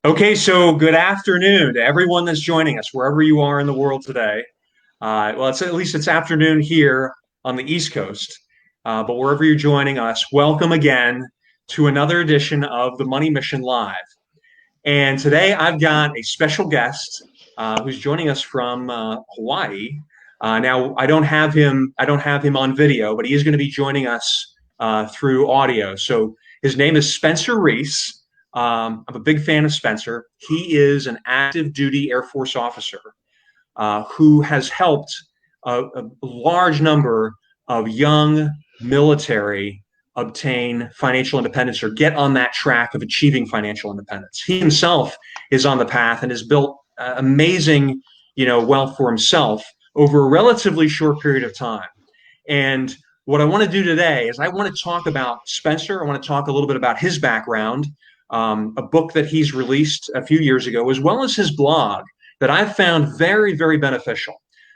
Okay, so good afternoon to everyone that's joining us, wherever you are in the world today. Well, it's at least it's afternoon here on the East Coast, but wherever you're joining us, welcome again to another edition of the Money Mission Live. And today I've got a special guest who's joining us from Hawaii. Now I don't have him on video, but he is going to be joining us through audio. So his name is Spencer Reese. I'm a big fan of Spencer. He is an active duty Air Force officer who has helped a large number of young military obtain financial independence or get on that track of achieving financial independence. He himself is on the path and has built amazing, wealth for himself over a relatively short period of time. And what I want to do today is I want to talk about Spencer. I want to talk a little bit about his background, a book that he's released a few years ago, as well as his blog that I've found very, very beneficial.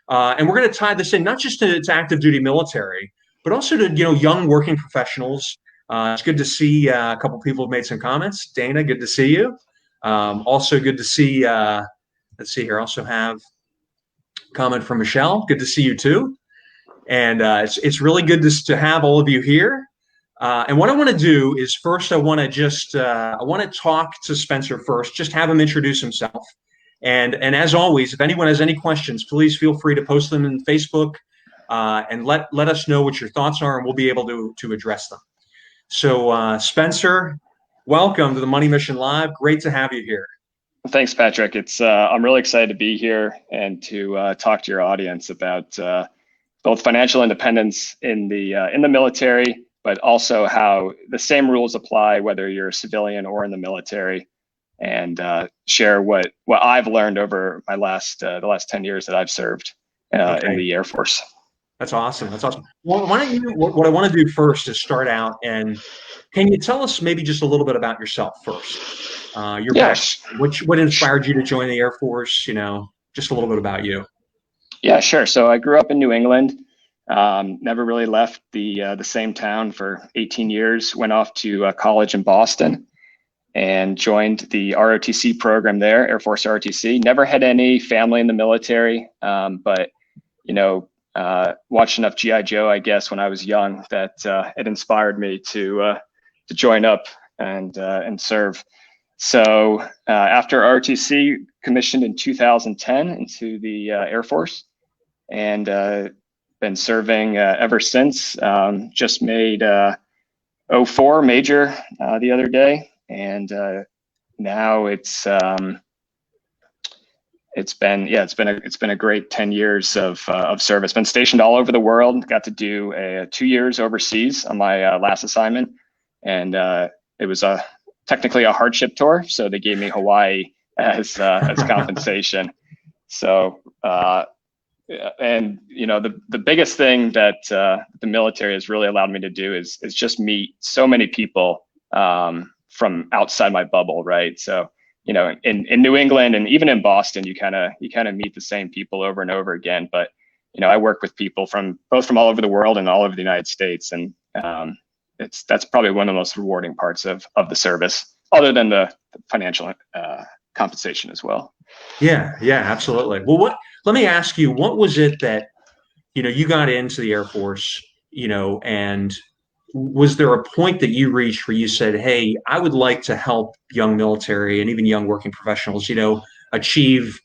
And we're going to tie this in not just to active duty military, but also to young working professionals. It's good to see a couple people have made some comments. Dana, good to see you. Also good to see. Let's see here. Also have a comment from Michelle. Good to see you too. And it's really good to have all of you here. And what I want to do is first I want to talk to Spencer first. Just have him introduce himself. And as always, if anyone has any questions, please feel free to post them in Facebook and let us know what your thoughts are, and we'll be able to address them. So, Spencer, welcome to the Money Mission Live. Great to have you here. Thanks, Patrick. I'm really excited to be here and to talk to your audience about both financial independence in the military, but also how the same rules apply whether you're a civilian or in the military, and share what I've learned over my the last 10 years that I've served in the Air Force. That's awesome. That's awesome. Well, what I want to do first is start out, and can you tell us maybe just a little bit about yourself first? Your background, what inspired you to join the Air Force? Just a little bit about you. Yeah, sure. So I grew up in New England. Never really left the same town for 18 years. Went off to college in Boston and joined the ROTC program there, Air Force ROTC. Never had any family in the military, but watched enough GI Joe, I guess, when I was young that it inspired me to join up and serve. So after ROTC, commissioned in 2010 into the Air Force, and been serving ever since. Just made 04 major the other day. And now it's been a great 10 years of service. Been stationed all over the world. Got to do 2 years overseas on my last assignment, and it was technically a hardship tour. So they gave me Hawaii as compensation. So and the biggest thing that the military has really allowed me to do is just meet so many people from outside my bubble, right? So, in New England and even in Boston, you kind of meet the same people over and over again. But, I work with people from all over the world and all over the United States. And that's probably one of the most rewarding parts of the service, other than the financial compensation as well. Yeah, absolutely. Well, let me ask you, what was it that, you got into the Air Force, and was there a point that you reached where you said, hey, I would like to help young military and even young working professionals, achieve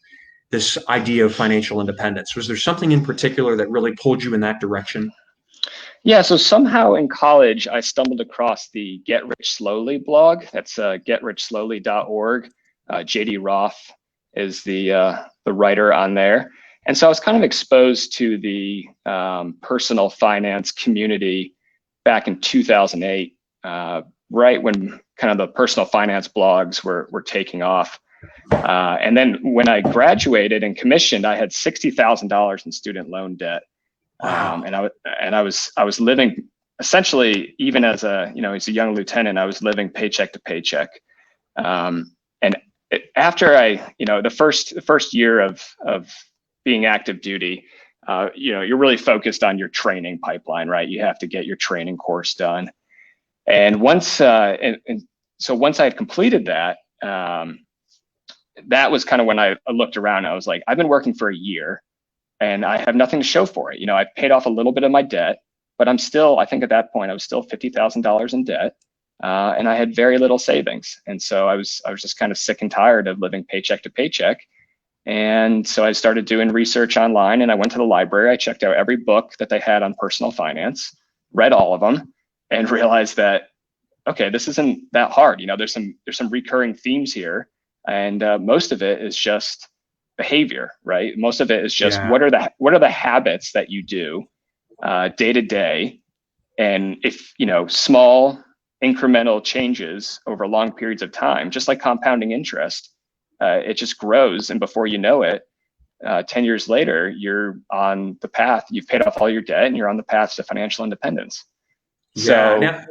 this idea of financial independence? Was there something in particular that really pulled you in that direction? Yeah, so somehow in college, I stumbled across the Get Rich Slowly blog. That's getrichslowly.org. JD Roth is the writer on there. And so I was kind of exposed to the personal finance community back in 2008, right when kind of the personal finance blogs were taking off. And then when I graduated and commissioned, I had $60,000 in student loan debt. Wow. And I was living essentially, even as a young lieutenant, I was living paycheck to paycheck. And after the first year of being active duty, you're really focused on your training pipeline, right? You have to get your training course done. And once I had completed that, that was kind of when I looked around. I was like, I've been working for a year and I have nothing to show for it. I paid off a little bit of my debt, but I'm still, I think at that point, I was still $50,000 in debt. And I had very little savings. And so I was just kind of sick and tired of living paycheck to paycheck. And so I started doing research online, and I went to the library. I checked out every book that they had on personal finance, read all of them, and realized that, okay, this isn't that hard. There's some recurring themes here, and most of it is just behavior, right? Most of it is just Yeah. what are the habits that you do day to day, and if small incremental changes over long periods of time, just like compounding interest, it just grows, and before you know it, 10 years later, you're on the path. You've paid off all your debt, and you're on the path to financial independence. Yeah. So, Now,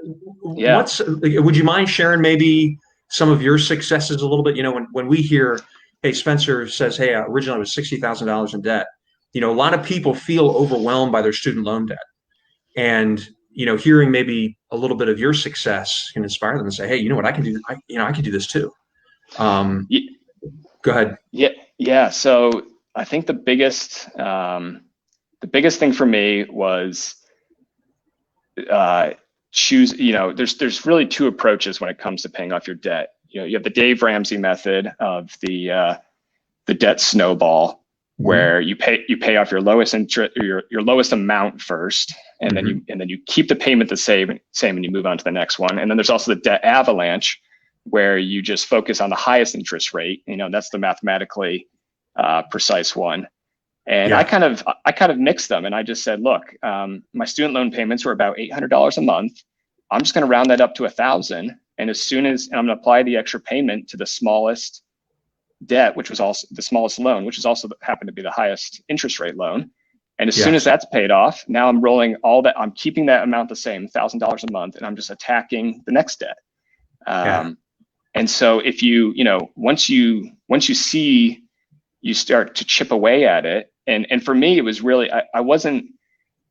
yeah, would you mind sharing maybe some of your successes a little bit? When we hear, hey, Spencer says, hey, originally I was $60,000 in debt. A lot of people feel overwhelmed by their student loan debt. And, hearing maybe a little bit of your success can inspire them to say, hey, you know what, I can do, I can do this too. Um, Go ahead. yeah, yeah. So I think the biggest thing for me was choose. There's really two approaches when it comes to paying off your debt. You have the Dave Ramsey method of the debt snowball, Mm-hmm. where you pay off your lowest interest, or your lowest amount first, and Mm-hmm. then you keep the payment the same, and you move on to the next one. And then there's also the debt avalanche, where you just focus on the highest interest rate. That's the mathematically precise one. And I Yeah. kind of mixed them, and I just said, look, my student loan payments were about $800 a month. I'm just going to round that up to 1,000, and I'm going to apply the extra payment to the smallest debt, which was also the smallest loan, which is also happened to be the highest interest rate loan. And as soon as Yes. that's paid off, now I'm rolling all that. I'm keeping that amount the same, $1,000 a month, and I'm just attacking the next debt. Yeah. And so if once you see, you start to chip away at it. And for me, it was really, I wasn't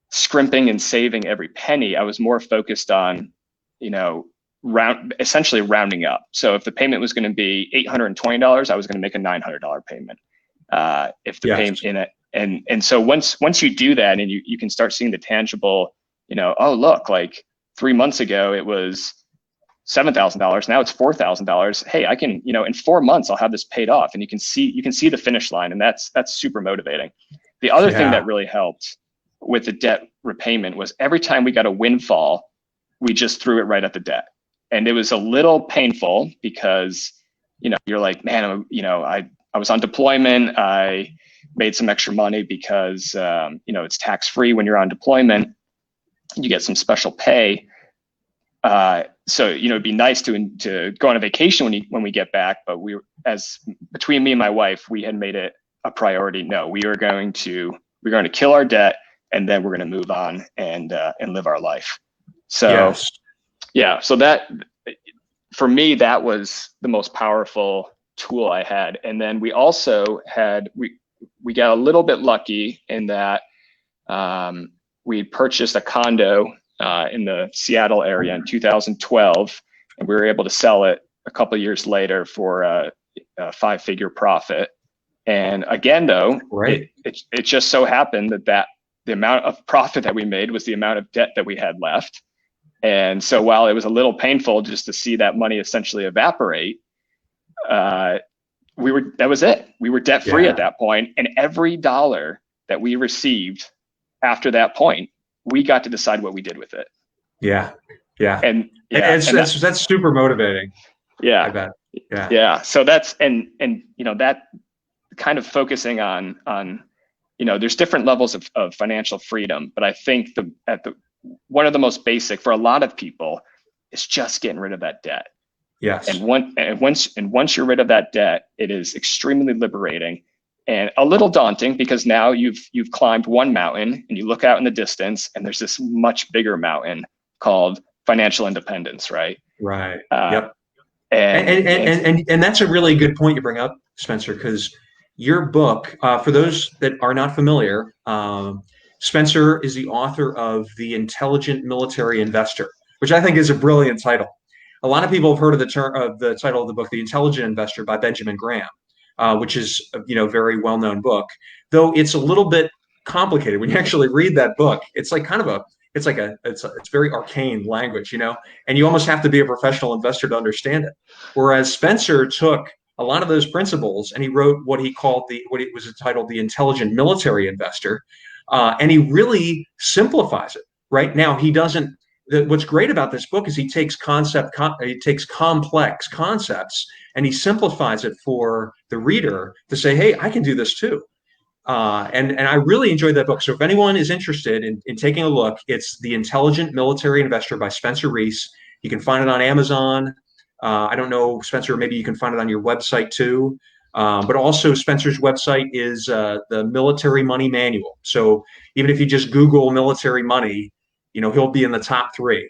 scrimping and saving every penny. I was more focused on, essentially rounding up. So if the payment was going to be $820, I was going to make a $900 payment. If the Yes. payment in it, and so once you do that, and you can start seeing the tangible, oh look, like 3 months ago it was $7,000. Now it's $4,000. Hey, I can, in 4 months I'll have this paid off, and you can see the finish line, and that's super motivating. The other thing Yeah. that really helped with the debt repayment was every time we got a windfall, we just threw it right at the debt. And it was a little painful because, you're like, man, I was on deployment. I made some extra money because, it's tax free when you're on deployment. You get some special pay. So it'd be nice to go on a vacation when we get back. But between me and my wife, we had made it a priority. No, we're going to kill our debt, and then we're going to move on and live our life. So Yes. yeah, so that, for me, that was the most powerful tool I had. And then we also we got a little bit lucky in that we purchased a condo in the Seattle area in 2012, and we were able to sell it a couple of years later for a 5-figure profit. And again, though, Right. it just so happened that the amount of profit that we made was the amount of debt that we had left. And so while it was a little painful just to see that money essentially evaporate, that was it. We were debt free at Yeah. that point, and every dollar that we received after that point, we got to decide what we did with it. Yeah. Yeah. And yeah, It's and that's super motivating. I yeah, bet. Yeah. yeah. So that's and that kind of focusing on there's different levels of financial freedom, but I think one of the most basic for a lot of people is just getting rid of that debt. Yes. Once you're rid of that debt, it is extremely liberating and a little daunting, because now you've climbed one mountain and you look out in the distance and there's this much bigger mountain called financial independence, right? Right. Uh, Yep. and, and And that's a really good point you bring up, Spencer, because your book, for those that are not familiar, Spencer is the author of The Intelligent Military Investor, which I think is a brilliant title. A lot of people have heard of the title of the book, The Intelligent Investor by Benjamin Graham. which is very well known book. Though it's a little bit complicated when you actually read that book. It's like kind of a it's very arcane language, and you almost have to be a professional investor to understand it. Whereas Spencer took a lot of those principles and he wrote what he called what it was titled the Intelligent Military Investor, and he really simplifies it. Right now, he doesn't. What's great about this book is he takes complex concepts and he simplifies it for the reader to say, "Hey, I can do this too." And I really enjoyed that book. So if anyone is interested in taking a look, it's The Intelligent Military Investor by Spencer Reese. You can find it on Amazon. I don't know, Spencer, maybe you can find it on your website too. But also Spencer's website is the Military Money Manual. So even if you just Google military money, he'll be in the top three.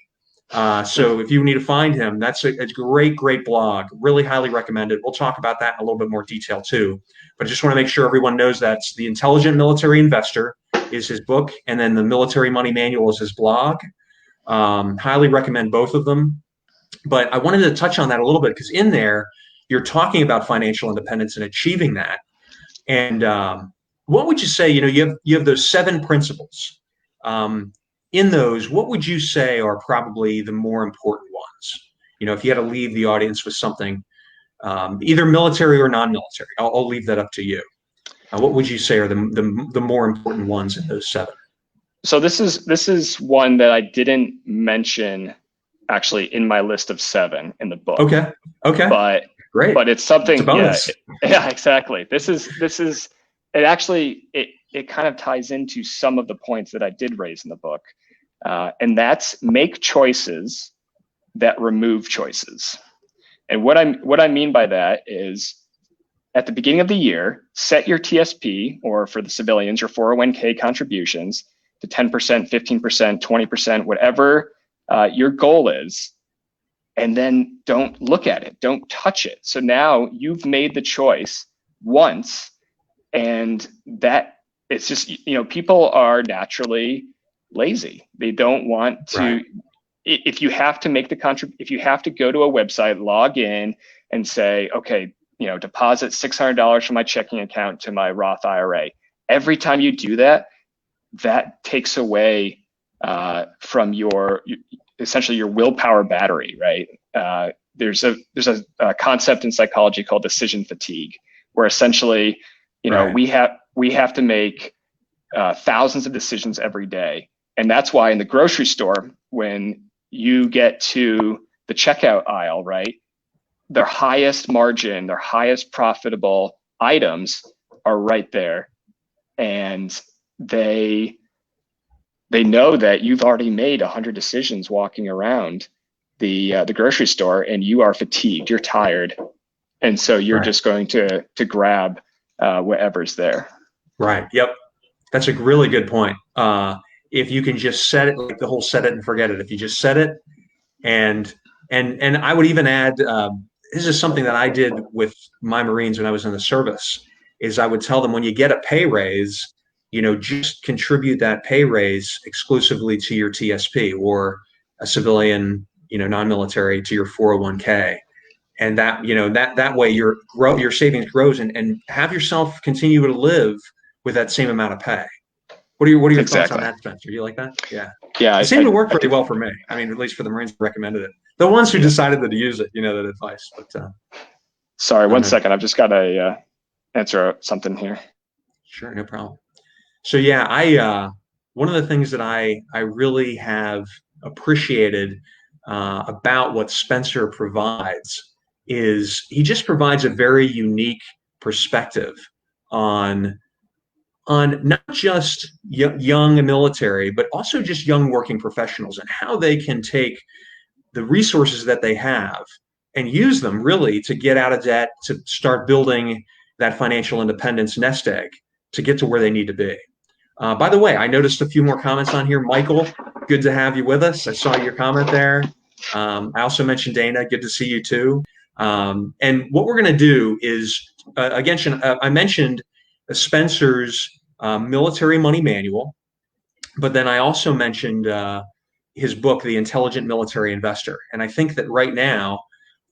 So if you need to find him, that's a great, great blog. Really highly recommended. We'll talk about that in a little bit more detail too. But I just want to make sure everyone knows that's The Intelligent Military Investor is his book, and then the Military Money Manual is his blog. Highly recommend both of them. But I wanted to touch on that a little bit because in there, you're talking about financial independence and achieving that. And what would you say, you have those 7 principles. In those, what would you say are probably the more important ones? If you had to leave the audience with something, either military or non-military, I'll leave that up to you. What would you say are the more important ones in those 7? So this is one that I didn't mention actually in my list of 7 in the book. Okay. But great. But it's something. It's a bonus. Yeah, exactly. This is it. Actually, it kind of ties into some of the points that I did raise in the book, and that's make choices that remove choices. And what I mean by that is, at the beginning of the year, set your TSP, or for the civilians, your 401k contributions to 10%, 15%, 20%, whatever your goal is, and then don't look at it, don't touch it. So now you've made the choice once, and that it's just, people are naturally lazy. They don't want to. Right. If you have to make the if you have to go to a website, log in and say, okay, deposit $600 from my checking account to my Roth IRA. Every time you do that, that takes away from essentially your willpower battery, right? There's a concept in psychology called decision fatigue, where essentially, right, we have to make thousands of decisions every day. And that's why in the grocery store, when you get to the checkout aisle, right, their highest margin, their highest profitable items are right there. And they know that you've already made 100 decisions walking around the grocery store, and you are fatigued, you're tired. And so you're right, just going to grab whatever's there. Right. Yep. That's a really good point. If you can just set it, like the whole set it and forget it. If you just set it, and I would even add, this is something that I did with my Marines when I was in the service, is I would tell them, when you get a pay raise, just contribute that pay raise exclusively to your TSP, or a civilian, non-military, to your 401k. And that, that way your savings grows, and have yourself continue to live with that same amount of pay. What are your thoughts on that, Spencer? Do you like that? Yeah. Yeah. It seemed to work pretty well for me. I mean, at least for the Marines who recommended it. The ones who decided to use it, that advice. But sorry, one second. I've just got to answer something here. Sure, no problem. So yeah, one of the things that I really have appreciated about what Spencer provides is he just provides a very unique perspective on not just young military, but also just young working professionals, and how they can take the resources that they have and use them really to get out of debt, to start building that financial independence nest egg to get to where they need to be. By the way, I noticed a few more comments on here. Michael, good to have you with us. I saw your comment there. I also mentioned Dana. Good to see you too. And what we're going to do is, again, I mentioned Spencer's Military Money Manual, but then I also mentioned his book, The Intelligent Military Investor. And I think that right now,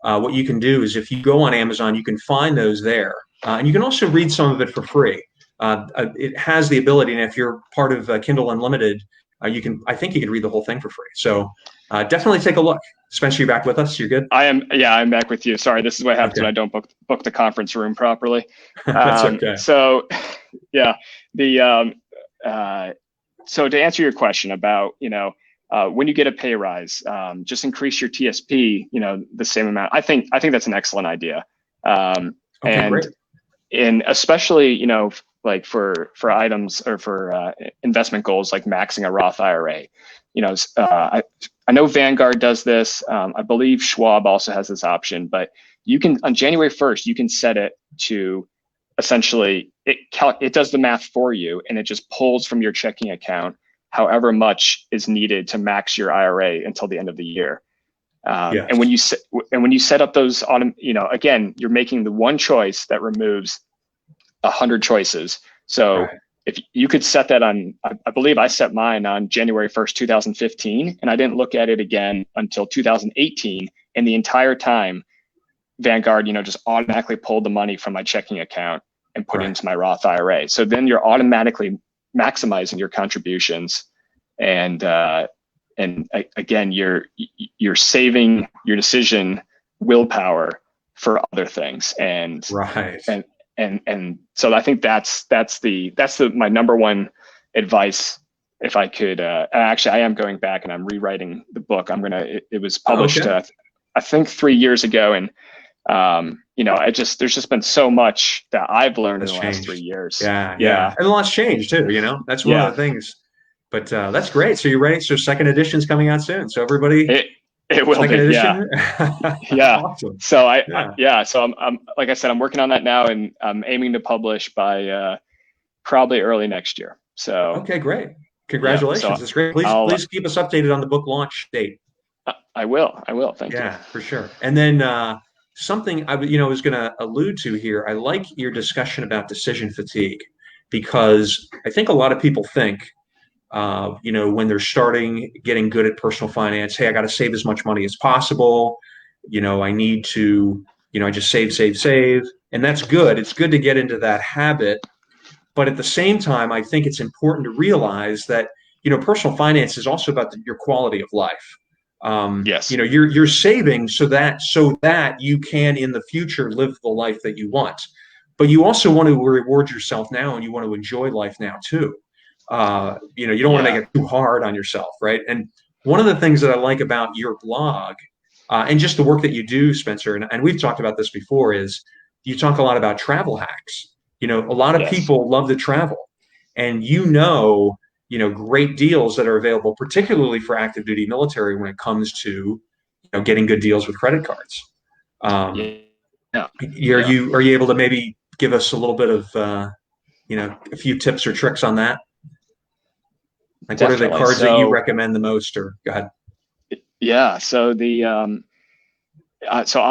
what you can do is, if you go on Amazon, you can find those there. And you can also read some of it for free. It has the ability, and if you're part of Kindle Unlimited, you can. I think you can read the whole thing for free. So definitely take a look. Spencer, you back with us? You're good. I am. Yeah, I'm back with you. Sorry, this is what happens Okay, when I don't book the conference room properly. that's okay. So, yeah, the so to answer your question about when you get a pay rise, just increase your TSP, the same amount. I think that's an excellent idea. Okay, great. And especially like for items or for investment goals like maxing a Roth IRA. I know Vanguard does this. I believe Schwab also has this option, but you can on January 1st you can set it to essentially it does the math for you, and it just pulls from your checking account however much is needed to max your IRA until the end of the year. And when Yes. you set up those again, you're making the one choice that removes 100 choices. So Right. if you could set that on, I believe I set mine on January 1st, 2015, and I didn't look at it again until 2018. And the entire time, Vanguard, just automatically pulled the money from my checking account and put it Right. into my Roth IRA. So then you're automatically maximizing your contributions, and again, you're saving your decision willpower for other things, Right. and and so I think that's my number one advice. If I could, actually, I am going back and I'm rewriting the book. It was Oh, published, okay. I think 3 years ago, and there's just been so much that I've learned in That's the last three changed. years. Yeah, yeah. Yeah, And a lot's changed too, That's one of yeah, the things. But that's great. So you're ready. So second edition's coming out soon. So everybody, it it will second be. Yeah, edition. yeah. Awesome. So Yeah. yeah. So I'm like I said, I'm working on that now, and I'm aiming to publish by probably early next year. So Okay, great. yeah. So Congratulations. That's great. Please, I'll please keep us updated on the book launch date. I will. Thank you. Yeah, for sure. And then something was going to allude to here. I like your discussion about decision fatigue because I think a lot of people think, when they're starting getting good at personal finance, hey, I got to save as much money as possible. I need to, I just save, save, save. And that's good. It's good to get into that habit. But at the same time, I think it's important to realize that, personal finance is also about your quality of life. Yes. You're saving so that you can in the future live the life that you want. But you also want to reward yourself now, and you want to enjoy life now too. You don't want to Yeah. make it too hard on yourself, right? And one of the things that I like about your blog and just the work that you do, Spencer, and we've talked about this before, is you talk a lot about travel hacks. A lot of Yes. people love to travel, and great deals that are available, particularly for active duty military when it comes to getting good deals with credit cards. Um, Yeah. Yeah. Yeah. are you able to maybe give us a little bit of a few tips or tricks on that? Like, what are the Definitely. cards that you So recommend the most? Or go ahead. yeah. So on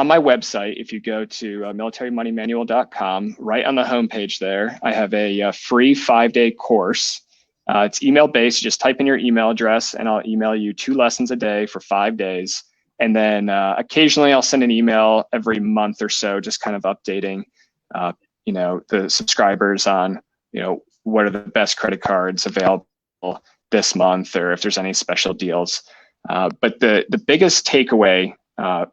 my website, if you go to militarymoneymanual.com, right on the homepage there, I have a free 5-day course. It's email based. You just type in your email address, and I'll email you 2 lessons a day for 5 days. And then occasionally I'll send an email every month or so, just kind of updating, the subscribers on, what are the best credit cards available this month, or if there's any special deals. But the biggest takeaway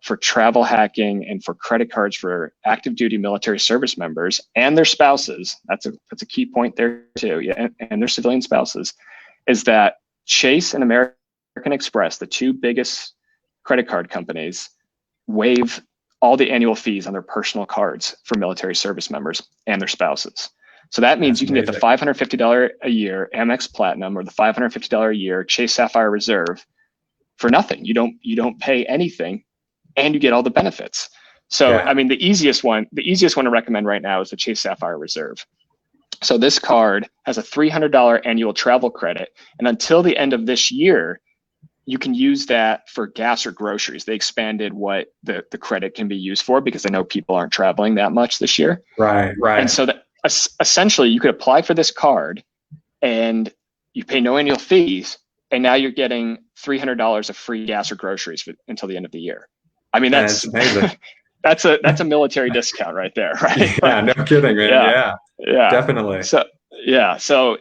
for travel hacking and for credit cards for active duty military service members and their spouses, that's a key point there too, yeah, and their civilian spouses, is that Chase and American Express, the 2 biggest credit card companies, waive all the annual fees on their personal cards for military service members and their spouses. So that means That's you can get the amazing. $550 a year Amex Platinum or the $550 a year Chase Sapphire Reserve for nothing. You don't pay anything, and you get all the benefits. So, Yeah. I mean, the easiest one to recommend right now is the Chase Sapphire Reserve. So this card has a $300 annual travel credit, and until the end of this year, you can use that for gas or groceries. They expanded what the credit can be used for because I know people aren't traveling that much this year. Right. And Right. so that essentially you could apply for this card and you pay no annual fees, and now you're getting $300 of free gas or groceries until the end of the year. I mean, That's that's amazing. that's a military discount right there, right? Yeah, no kidding, man. Yeah, Yeah, yeah. definitely. So yeah, so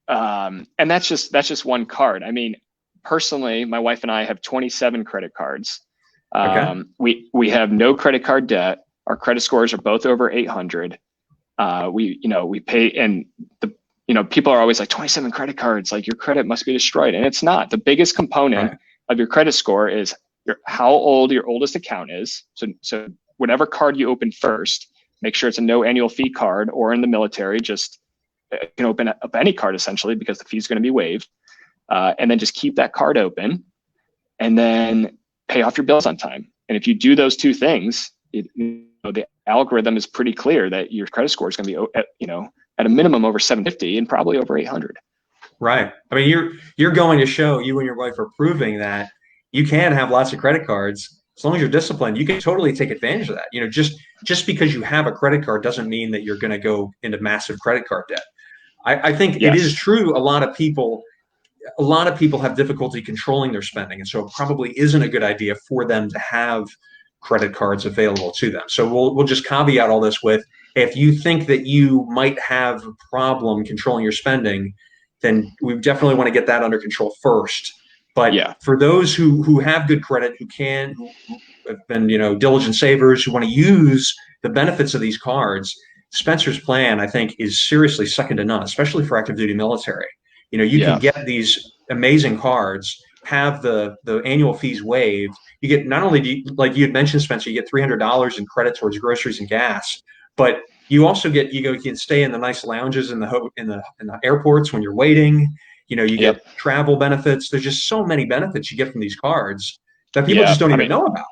and that's just one card. I mean, personally, my wife and I have 27 credit cards. Okay. We have no credit card debt. Our credit scores are both over 800. We pay, and the people are always like 27 credit cards, like your credit must be destroyed, and it's not. The biggest component Right. of your credit score is how old your oldest account is. So whatever card you open first, make sure it's a no annual fee card, or in the military, just you can open up any card essentially because the fee is going to be waived, and then just keep that card open, and then pay off your bills on time. And if you do those two things, the algorithm is pretty clear that your credit score is going to be at a minimum over 750 and probably over 800. Right. I mean, you're going to show, you and your wife are proving that you can have lots of credit cards as long as you're disciplined. You can totally take advantage of that. Just because you have a credit card doesn't mean that you're going to go into massive credit card debt. I think it is Yes. true. A lot of people have difficulty controlling their spending, and so it probably isn't a good idea for them to have credit cards available to them. So we'll just caveat all this with, if you think that you might have a problem controlling your spending, then we definitely want to get that under control first. But Yeah. for those who have good credit, who have been diligent savers, who want to use the benefits of these cards, Spencer's plan, I think, is seriously second to none, especially for active duty military. You can Yeah. get these amazing cards, have the annual fees waived. You get, not only do you, like you had mentioned, Spencer, you get $300 in credit towards groceries and gas, but you also get, you can stay in the nice lounges in the airports when you're waiting. You get Yep. travel benefits. There's just so many benefits you get from these cards that people Yeah. just don't I even mean, know about.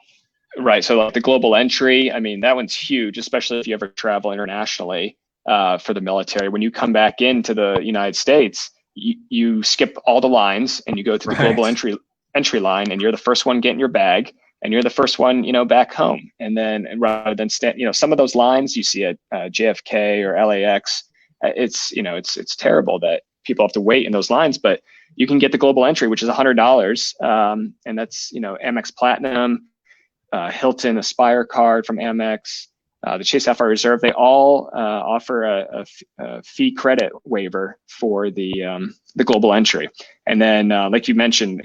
right. So like the global entry, I mean, that one's huge, especially if you ever travel internationally for the military. When you come back into the United States, you skip all the lines and you go to the global Right. entry line, and you're the first one getting your bag, and you're the first one, back home. And then rather than some of those lines you see at JFK or LAX, it's terrible that people have to wait in those lines, but you can get the global entry, which is $100, and that's Amex Platinum, Hilton Aspire card from Amex, the Chase Sapphire Reserve. They all offer a fee credit waiver for the global entry. And then, like you mentioned,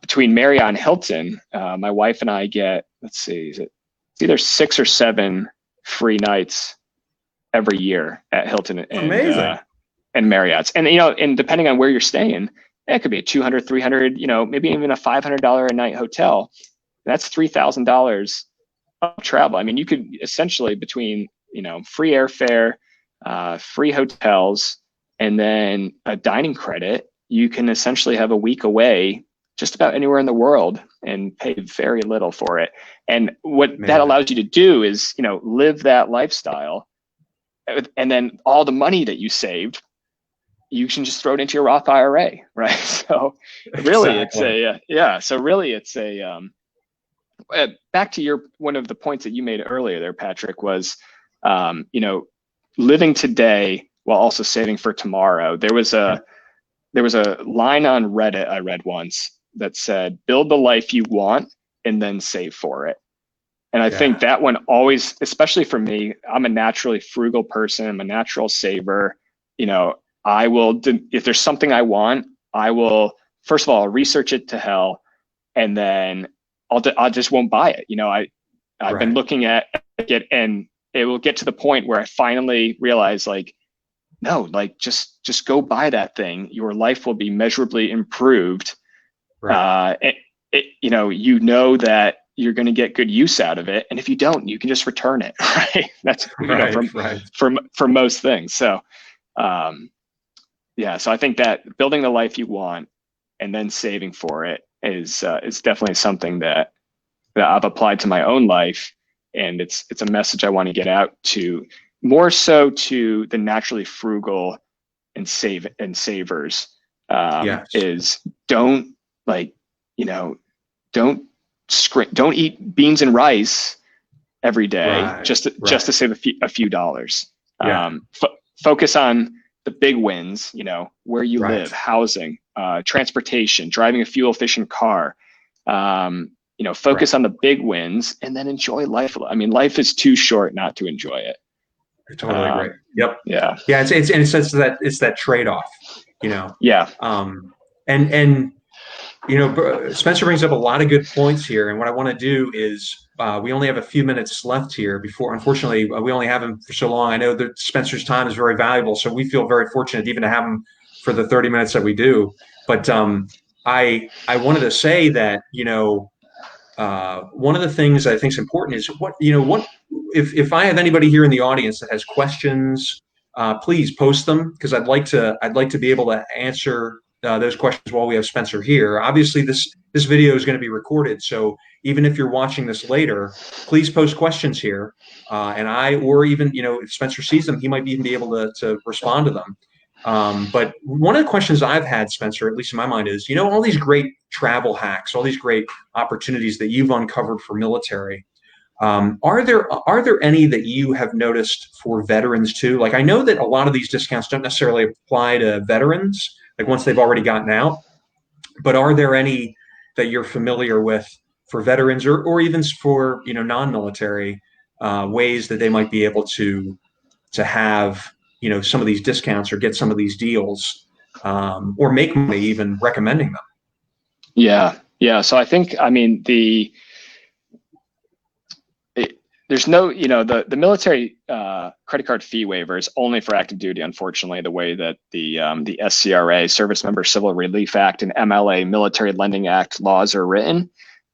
between Marriott and Hilton, my wife and I get, let's see, it's either 6 or 7 free nights every year at Hilton Amazing. and Marriott's. And and depending on where you're staying, it could be a 200, 300, maybe even a $500 a night hotel. That's $3,000 of travel. I mean, you could essentially, between free airfare, free hotels, and then a dining credit, you can essentially have a week away just about anywhere in the world and pay very little for it. And what that Man. allows you to do is live that lifestyle, and then all the money that you saved, you can just throw it into your Roth IRA, right? So really, it's Exactly. So really, it's a back to one of the points that you made earlier there, Patrick, was living today while also saving for tomorrow. There was a line on Reddit I read once that said, "Build the life you want and then save for it." And I think Yeah. that one always, especially for me, I'm a naturally frugal person. I'm a natural saver. I will, if there's something I want, I will, first of all, research it to hell, and then I just won't buy it. I've been Right. looking at it, and it will get to the point where I finally realize, like, no, like just go buy that thing. Your life will be measurably improved. Right. That you're going to get good use out of it, and if you don't, you can just return it. Right? That's Right. Right. for most things. So, yeah. So I think that building the life you want and then saving for it is definitely something that I've applied to my own life, and it's a message I want to get out to, more so to the naturally frugal and savers. Yes. Is don't like you know don't don't eat beans and rice every day Right. just to Right. save a few dollars. Yeah. Focus on the big wins. Where you Right. live, housing, transportation, driving a fuel efficient car, focus on the big wins and then enjoy life. I mean, life is too short not to enjoy it. I totally agree. Yep. Yeah. Yeah. It's that trade-off, you know. Yeah. And Spencer brings up a lot of good points here. And what I want to do is we only have a few minutes left here before, unfortunately, we only have him for so long. I know that Spencer's time is very valuable, so we feel very fortunate even to have him for the 30 minutes that we do. But I wanted to say that, one of the things I think is important is what if I have anybody here in the audience that has questions, please post them because I'd like to be able to answer those questions while we have Spencer here. Obviously, this video is going to be recorded, so even if you're watching this later, please post questions here, and or even if Spencer sees them, he might even be able to respond to them. But one of the questions I've had, Spencer, at least in my mind, is all these great travel hacks, all these great opportunities that you've uncovered for military. Are there any that you have noticed for veterans too? Like I know that a lot of these discounts don't necessarily apply to veterans, like once they've already gotten out, but are there any that you're familiar with for veterans or even for non-military ways that they might be able to have some of these discounts or get some of these deals or make money even recommending them? Yeah. So I think, I mean, there's no, the military credit card fee waiver is only for active duty, unfortunately, the way that the SCRA, Service Member Civil Relief Act, and MLA, Military Lending Act laws are written.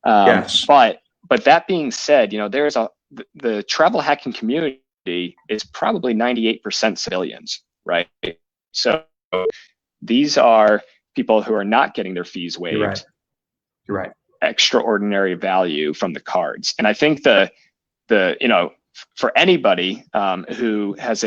Yes. But that being said, the travel hacking community is probably 98% civilians, right? So these are people who are not getting their fees waived. You're right. Extraordinary value from the cards. And I think for anybody who has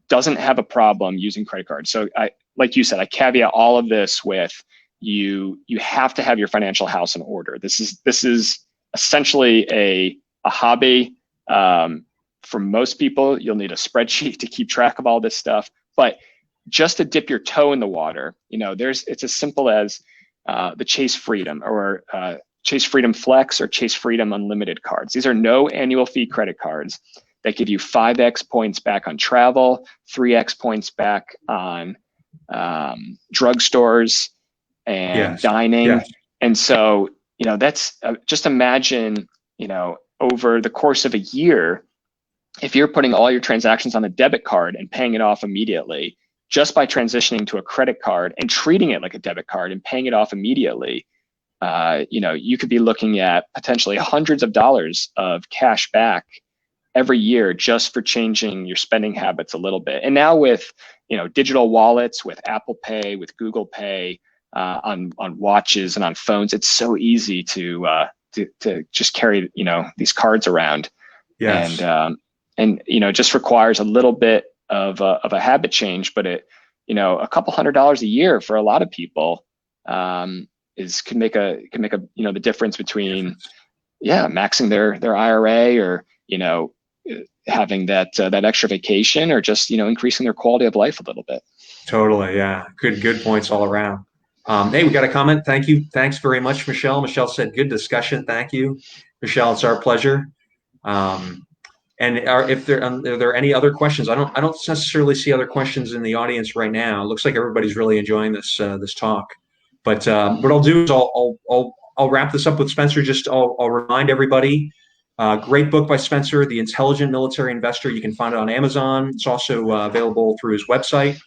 doesn't have a problem using credit cards. So like you said, I caveat all of this with you have to have your financial house in order. This is essentially a hobby. For most people, you'll need a spreadsheet to keep track of all this stuff, but just to dip your toe in the water, it's as simple as the Chase Freedom or Chase Freedom Flex or Chase Freedom Unlimited cards. These are no annual fee credit cards that give you 5x points back on travel, 3x points back on drugstores and dining. Yes. And so, that's just imagine, over the course of a year, if you're putting all your transactions on a debit card and paying it off immediately, just by transitioning to a credit card and treating it like a debit card and paying it off immediately, you could be looking at potentially hundreds of dollars of cash back every year just for changing your spending habits a little bit. And now with, digital wallets, with Apple Pay, with Google Pay, on watches and on phones, it's so easy to just carry, these cards around. Yes. And it just requires a little bit of a habit change, but a couple $100 a year for a lot of people can make the difference between maxing their IRA or having that extra vacation or just increasing their quality of life a little bit. Totally, yeah. Good points all around. Hey, we got a comment. Thank you. Thanks very much, Michelle. Michelle said, "Good discussion." Thank you, Michelle. It's our pleasure. And are there any other questions? I don't necessarily see other questions in the audience right now. It looks like everybody's really enjoying this talk. But what I'll do is I'll wrap this up with Spencer. I'll remind everybody. Great book by Spencer, The Intelligent Military Investor. You can find it on Amazon. It's also available through his website.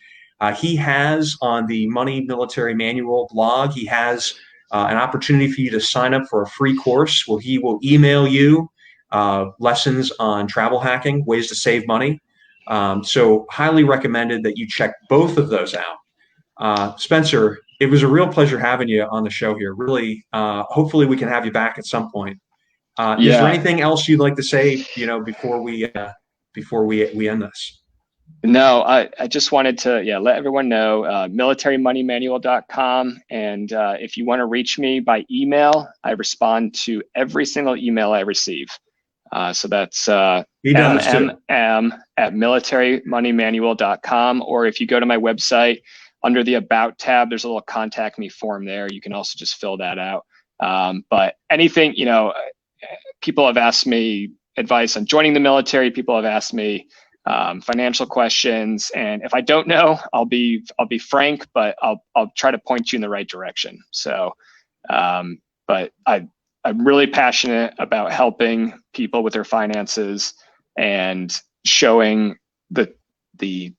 He has on the Money Military Manual blog. He has an opportunity for you to sign up for a free course. He will email you lessons on travel hacking, ways to save money. So highly recommended that you check both of those out. Spencer, it was a real pleasure having you on the show here. Really, hopefully we can have you back at some point. Is there anything else you'd like to say, before we end this? No, I just wanted to let everyone know militarymoneymanual.com, and if you want to reach me by email, I respond to every single email I receive. So that's mmm@militarymoneymanual.com, or if you go to my website under the About tab, there's a little contact me form there. You can also just fill that out. But anything, people have asked me advice on joining the military. People have asked me financial questions, and if I don't know, I'll be frank, but I'll try to point you in the right direction. So, but I'm really passionate about helping people with their finances and showing the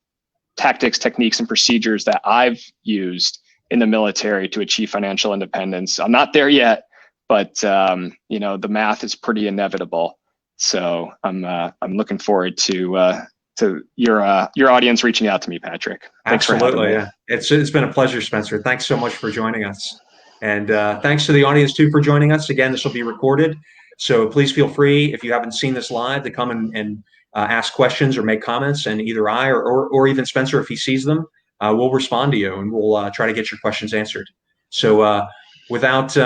tactics, techniques, and procedures that I've used in the military to achieve financial independence. I'm not there yet, but the math is pretty inevitable. So I'm looking forward to your audience reaching out to me, Patrick. Thanks for having Absolutely. me. Yeah. It's been a pleasure, Spencer. Thanks so much for joining us. And thanks to the audience too for joining us. Again, this will be recorded. So please feel free, if you haven't seen this live, to come and ask questions or make comments. And either I or even Spencer, if he sees them, we'll respond to you and we'll try to get your questions answered. So without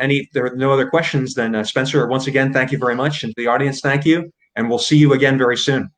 any, there are no other questions, then Spencer, once again, thank you very much. And to the audience, thank you. And we'll see you again very soon.